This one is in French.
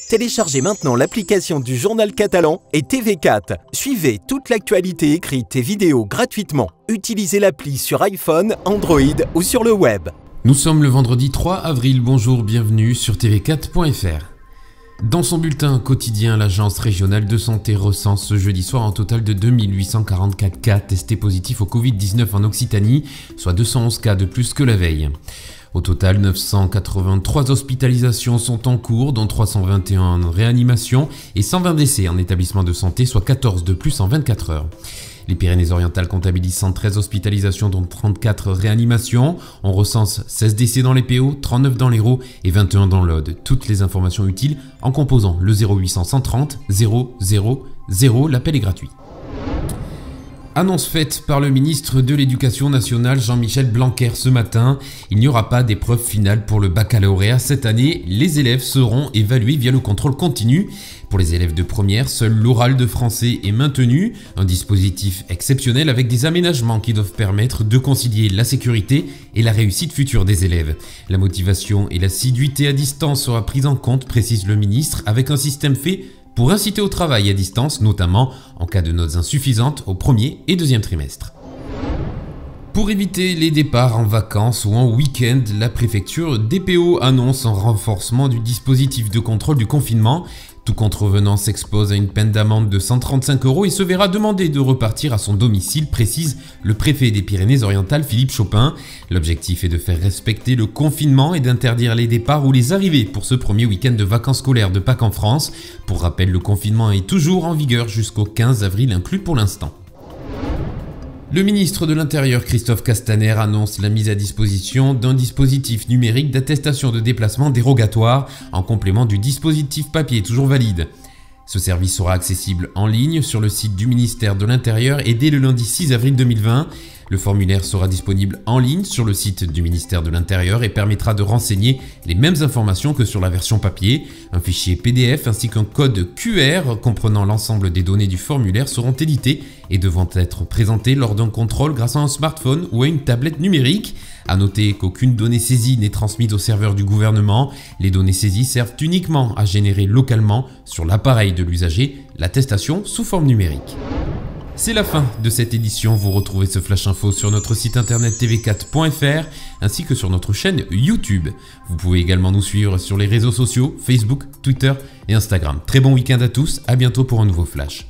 Téléchargez maintenant l'application du Journal Catalan et TV4. Suivez toute l'actualité écrite et vidéo gratuitement. Utilisez l'appli sur iPhone, Android ou sur le web. Nous sommes le vendredi 3 avril, bonjour, bienvenue sur tv4.fr. Dans son bulletin quotidien, l'Agence régionale de santé recense ce jeudi soir un total de 2844 cas testés positifs au Covid-19 en Occitanie, soit 211 cas de plus que la veille. Au total, 983 hospitalisations sont en cours, dont 321 en réanimation et 120 décès en établissement de santé, soit 14 de plus en 24 heures. Les Pyrénées-Orientales comptabilisent 113 hospitalisations, dont 34 réanimations. On recense 16 décès dans les PO, 39 dans l'Hérault et 21 dans l'Aude. Toutes les informations utiles en composant le 0800 130 000. L'appel est gratuit. Annonce faite par le ministre de l'Éducation nationale Jean-Michel Blanquer ce matin, il n'y aura pas d'épreuve finale pour le baccalauréat cette année, les élèves seront évalués via le contrôle continu. Pour les élèves de première, seul l'oral de français est maintenu, un dispositif exceptionnel avec des aménagements qui doivent permettre de concilier la sécurité et la réussite future des élèves. La motivation et l'assiduité à distance sera prise en compte, précise le ministre, avec un système fait pour inciter au travail à distance, notamment en cas de notes insuffisantes au premier et deuxième trimestre. Pour éviter les départs en vacances ou en week-end, la préfecture DPO annonce un renforcement du dispositif de contrôle du confinement. Tout contrevenant s'expose à une peine d'amende de 135 € et se verra demander de repartir à son domicile, précise le préfet des Pyrénées-Orientales Philippe Chopin. L'objectif est de faire respecter le confinement et d'interdire les départs ou les arrivées pour ce premier week-end de vacances scolaires de Pâques en France. Pour rappel, le confinement est toujours en vigueur jusqu'au 15 avril inclus pour l'instant. Le ministre de l'Intérieur Christophe Castaner annonce la mise à disposition d'un dispositif numérique d'attestation de déplacement dérogatoire en complément du dispositif papier toujours valide. Ce service sera accessible en ligne sur le site du ministère de l'Intérieur et dès le lundi 6 avril 2020. Le formulaire sera disponible en ligne sur le site du ministère de l'Intérieur et permettra de renseigner les mêmes informations que sur la version papier. Un fichier PDF ainsi qu'un code QR comprenant l'ensemble des données du formulaire seront édités et devront être présentés lors d'un contrôle grâce à un smartphone ou à une tablette numérique. A noter qu'aucune donnée saisie n'est transmise au serveur du gouvernement. Les données saisies servent uniquement à générer localement sur l'appareil de l'usager l'attestation sous forme numérique. C'est la fin de cette édition, vous retrouvez ce Flash Info sur notre site internet tv4.fr ainsi que sur notre chaîne YouTube. Vous pouvez également nous suivre sur les réseaux sociaux, Facebook, Twitter et Instagram. Très bon week-end à tous, à bientôt pour un nouveau Flash.